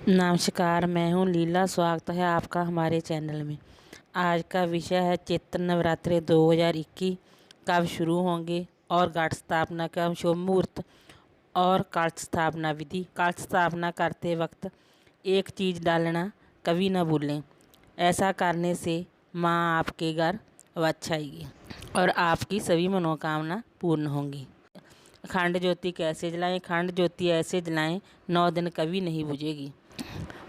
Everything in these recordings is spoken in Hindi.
नमस्कार, मैं हूँ लीला। स्वागत है आपका हमारे चैनल में। आज का विषय है चैत्र नवरात्रि 2021 कब शुरू होंगे और घट स्थापना का शुभ मुहूर्त और कलश स्थापना विधि। कलश स्थापना करते वक्त एक चीज़ डालना कभी न भूलें। ऐसा करने से माँ आपके घर अवश्य आएगी और आपकी सभी मनोकामना पूर्ण होंगी। अखंड ज्योति कैसे जलाएं? अखंड ज्योति ऐसे जलाएं 9 दिन कभी नहीं बुझेगी।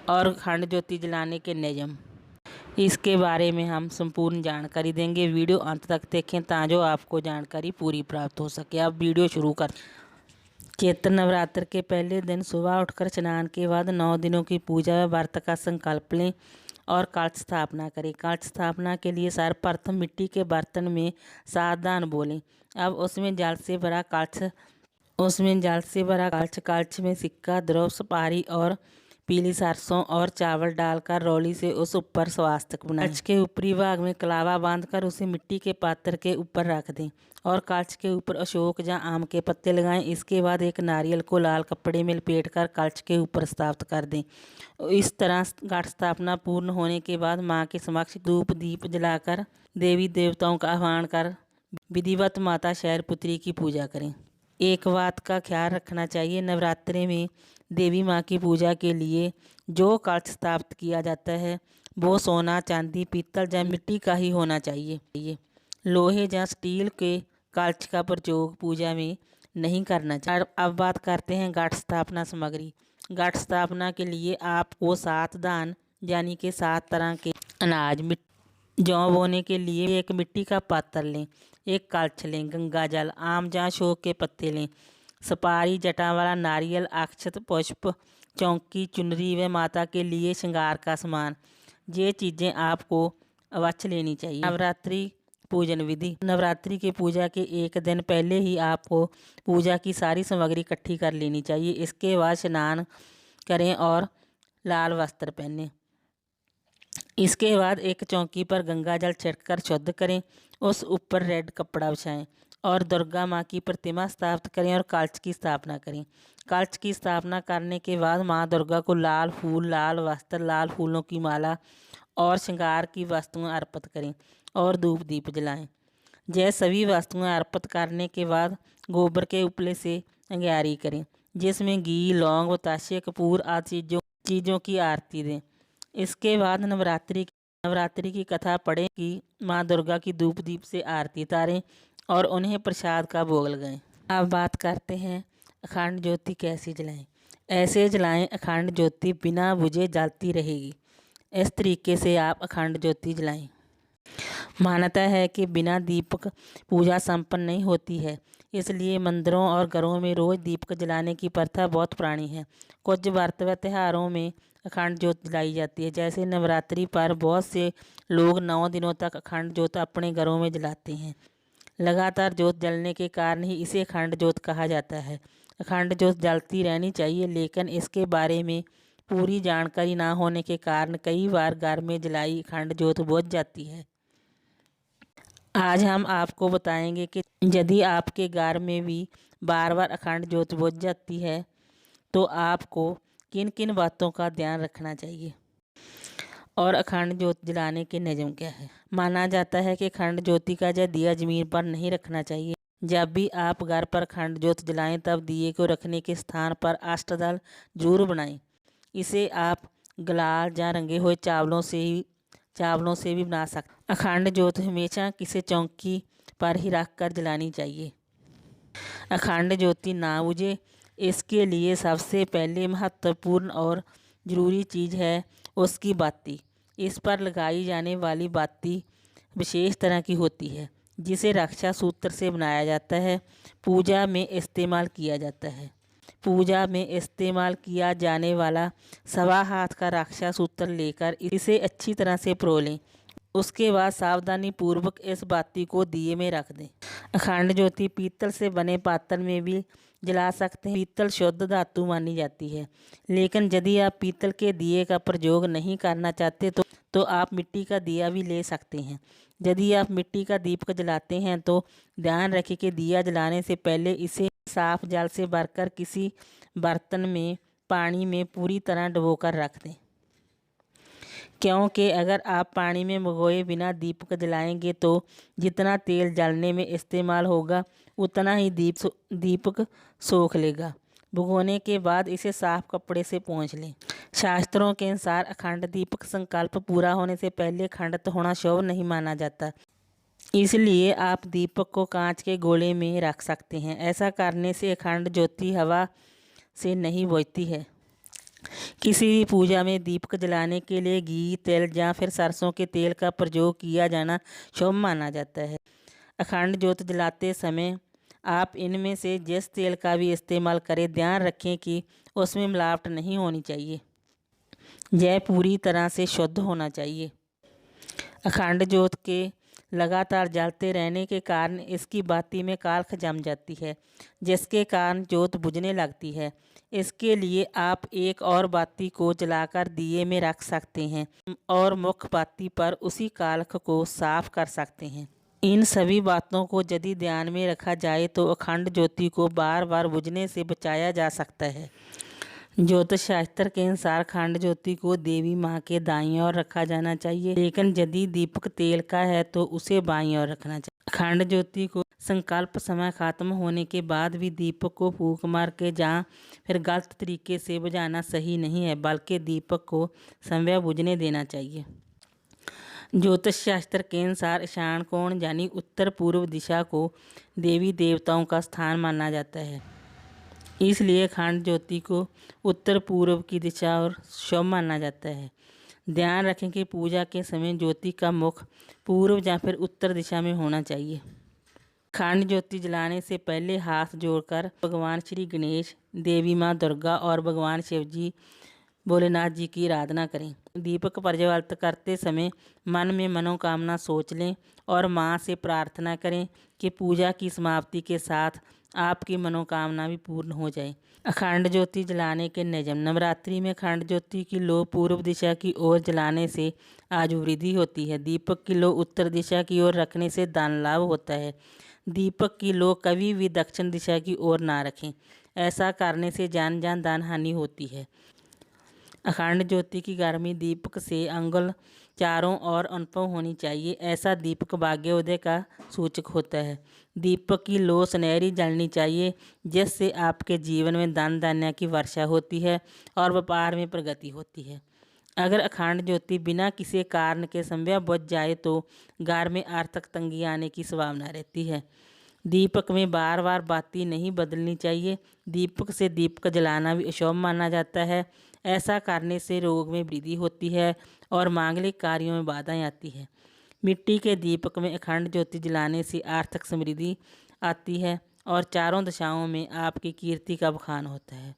और अखंड ज्योति जलाने के नियम, इसके बारे में हम संपूर्ण जानकारी देंगे। वीडियो अंत तक देखें ताकि आपको जानकारी पूरी प्राप्त हो सके। अब वीडियो शुरू कर। चैत्र नवरात्र के पहले दिन सुबह उठकर स्नान के बाद 9 दिनों की पूजा व व्रत का संकल्प लें और कलश स्थापना करें। कलश स्थापना के लिए सर्वप्रथम मिट्टी के बर्तन में सावधान बोलें। अब उसमें जल से भरा कलश में सिक्का, द्रव, सुपारी और पीली सरसों और चावल डालकर रौली से उस ऊपर स्वास्तिक बनाएं। कलश के ऊपरी भाग में कलावा बांधकर उसे मिट्टी के पात्र के ऊपर रख दें और कलश के ऊपर अशोक या आम के पत्ते लगाएं। इसके बाद एक नारियल को लाल कपड़े में लपेटकर कलश के ऊपर स्थापित कर दें। इस तरह घट स्थापना पूर्ण होने के बाद माँ के समक्ष धूप दीप जलाकर देवी देवताओं का आह्वान कर विधिवत माता शैलपुत्री की पूजा करें। एक बात का ख्याल रखना चाहिए, नवरात्रि में देवी माँ की पूजा के लिए जो कलश स्थापित किया जाता है वो सोना, चांदी, पीतल या मिट्टी का ही होना चाहिए। लोहे या स्टील के कलश का प्रयोग पूजा में नहीं करना चाहिए। अब बात करते हैं घट स्थापना सामग्री। घट स्थापना के लिए आपको 7 दान यानी कि 7 तरह के अनाज, जौ बोने के लिए एक मिट्टी का पात्र लें, एक कलश लें, गंगा जल, आम या अशोक के पत्ते लें, सुपारी, जटा वाला नारियल, अक्षत, पुष्प, चौकी, चुनरी व माता के लिए श्रृंगार का सामान। ये चीज़ें आपको अवश्य लेनी चाहिए। नवरात्रि पूजन विधि। नवरात्रि की पूजा के एक दिन पहले ही आपको पूजा की सारी सामग्री इकट्ठी कर लेनी चाहिए। इसके बाद स्नान करें और लाल वस्त्र पहनें। इसके बाद एक चौकी पर गंगा जल छिड़ककर शुद्ध करें, उस ऊपर रेड कपड़ा बिछाएं और दुर्गा माँ की प्रतिमा स्थापित करें और कलश की स्थापना करें। कलश की स्थापना करने के बाद माँ दुर्गा को लाल फूल, लाल वस्त्र, लाल फूलों की माला और श्रृंगार की वस्तुएं अर्पित करें और धूप दीप जलाएं। यह सभी वस्तुएं अर्पित करने के बाद गोबर के उपले से अंगारी करें, जिसमें घी, लौंग, बताशे, कपूर आदि चीज़ों की आरती दें। इसके बाद नवरात्रि की कथा पढ़ें कि माँ दुर्गा की धूप दीप से आरती उतारें और उन्हें प्रसाद का भोग लगाएं। अब बात करते हैं अखंड ज्योति कैसे जलाएं। ऐसे जलाएं अखंड ज्योति बिना बुझे जलती रहेगी। इस तरीके से आप अखंड ज्योति जलाएं। मान्यता है कि बिना दीपक पूजा संपन्न नहीं होती है, इसलिए मंदिरों और घरों में रोज दीपक जलाने की प्रथा बहुत पुरानी है। कुछ व्रत व त्योहारों में अखंड ज्योत जलाई जाती है, जैसे नवरात्रि पर बहुत से लोग 9 दिनों तक अखंड ज्योत अपने घरों में जलाते हैं। लगातार ज्योत जलने के कारण ही इसे अखंड ज्योत कहा जाता है। अखंड ज्योत जलती रहनी चाहिए, लेकिन इसके बारे में पूरी जानकारी ना होने के कारण कई बार घर में जलाई अखंड ज्योत बुझ जाती है। आज हम आपको बताएंगे कि यदि आपके घर में भी बार बार अखंड ज्योत बुझ जाती है तो आपको किन किन बातों का ध्यान रखना चाहिए और अखंड ज्योत जलाने के नियम क्या है। माना जाता है कि अखंड ज्योति का दिया जमीन पर नहीं रखना चाहिए। जब भी आप घर पर अखंड ज्योत जलाएं तब दिए को रखने के स्थान पर अष्टदल जरूर बनाएं। इसे आप गुलाल या रंगे हुए चावलों से भी बना सकते। अखंड ज्योत हमेशा किसी चौकी पर ही रख कर जलानी चाहिए। अखंड ज्योति ना बुझे, इसके लिए सबसे पहले महत्वपूर्ण और ज़रूरी चीज़ है उसकी बाती। इस पर लगाई जाने वाली बाती विशेष तरह की होती है, जिसे रक्षा सूत्र से बनाया जाता है, पूजा में इस्तेमाल किया जाता है। पूजा में इस्तेमाल किया जाने वाला 1.25 हाथ का रक्षा सूत्र लेकर इसे अच्छी तरह से परो लें। उसके बाद सावधानी पूर्वक इस बाती को दिए में रख दें। अखंड ज्योति पीतल से बने पात्र में भी जला सकते हैं। पीतल शुद्ध धातु मानी जाती है, लेकिन यदि आप पीतल के दिए का प्रयोग नहीं करना चाहते तो आप मिट्टी का दिया भी ले सकते हैं। यदि आप मिट्टी का दीपक जलाते हैं तो ध्यान रखें कि दिया जलाने से पहले इसे साफ जल से भरकर किसी बर्तन में पानी में पूरी तरह डुबोकर रख दें, क्योंकि अगर आप पानी में भिगोए बिना दीपक जलाएंगे तो जितना तेल जलने में इस्तेमाल होगा उतना ही दीपक सोख लेगा। भिगोने के बाद इसे साफ कपड़े से पोंछ लें। शास्त्रों के अनुसार अखंड दीपक संकल्प पूरा होने से पहले खंडित होना शुभ नहीं माना जाता, इसलिए आप दीपक को कांच के गोले में रख सकते हैं। ऐसा करने से अखंड ज्योति हवा से नहीं बुझती है। किसी भी पूजा में दीपक जलाने के लिए घी, तेल या फिर सरसों के तेल का प्रयोग किया जाना शुभ माना जाता है। अखंड ज्योत जलाते समय आप इनमें से जिस तेल का भी इस्तेमाल करें, ध्यान रखें कि उसमें मिलावट नहीं होनी चाहिए। यह पूरी तरह से शुद्ध होना चाहिए। अखंड ज्योत के लगातार जलते रहने के कारण इसकी बाती में काल्ख जम जाती है, जिसके कारण ज्योत बुझने लगती है। इसके लिए आप एक और बाती को जलाकर दिए में रख सकते हैं और मुख्य बाती पर उसी काल्ख को साफ कर सकते हैं। इन सभी बातों को यदि ध्यान में रखा जाए तो अखंड ज्योति को बार बार बुझने से बचाया जा सकता है। ज्योतिष शास्त्र के अनुसार अखंड ज्योति को देवी माँ के दाईं ओर रखा जाना चाहिए, लेकिन यदि दीपक तेल का है तो उसे बाईं ओर रखना चाहिए। अखंड ज्योति को संकल्प समय खत्म होने के बाद भी दीपक को फूंक मार के या फिर गलत तरीके से बुझाना सही नहीं है, बल्कि दीपक को समय बुझने देना चाहिए। ज्योतिष शास्त्र के अनुसार ईशान कोण यानी उत्तर पूर्व दिशा को देवी देवताओं का स्थान माना जाता है, इसलिए अखंड ज्योति को उत्तर पूर्व की दिशा और शुभ माना जाता है। ध्यान रखें कि पूजा के समय ज्योति का मुख पूर्व या फिर उत्तर दिशा में होना चाहिए। अखंड ज्योति जलाने से पहले हाथ जोड़कर भगवान श्री गणेश, देवी माँ दुर्गा और भगवान शिव जी, भोलेनाथ जी की आराधना करें। दीपक प्रज्वलित करते समय मन में मनोकामना सोच लें और माँ से प्रार्थना करें कि पूजा की समाप्ति के साथ आपकी मनोकामना भी पूर्ण हो जाए। अखंड ज्योति जलाने के नियम। नवरात्रि में अखंड ज्योति की लौ पूर्व दिशा की ओर जलाने से आयु वृद्धि होती है। दीपक की लौ उत्तर दिशा की ओर रखने से धन लाभ होता है। दीपक की लौ कभी भी दक्षिण दिशा की ओर ना रखें, ऐसा करने से जान धन हानि होती है। अखंड ज्योति की गर्मी दीपक से अंगुल चारों ओर अनुभव होनी चाहिए, ऐसा दीपक भाग्योदय का सूचक होता है। दीपक की लौ सुनहरी जलनी चाहिए, जिससे आपके जीवन में धन धान्य की वर्षा होती है और व्यापार में प्रगति होती है। अगर अखंड ज्योति बिना किसी कारण के समय बुझ जाए तो घर में आर्थिक तंगी आने की संभावना रहती है। दीपक में बार बार बाती नहीं बदलनी चाहिए। दीपक से दीपक जलाना भी अशुभ माना जाता है। ऐसा करने से रोग में वृद्धि होती है और मांगलिक कार्यों में बाधाएं आती है। मिट्टी के दीपक में अखंड ज्योति जलाने से आर्थिक समृद्धि आती है और चारों दिशाओं में आपकी कीर्ति का बखान होता है।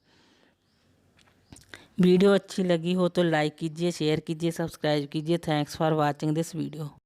वीडियो अच्छी लगी हो तो लाइक कीजिए, शेयर कीजिए, सब्सक्राइब कीजिए। Thanks for watching this video.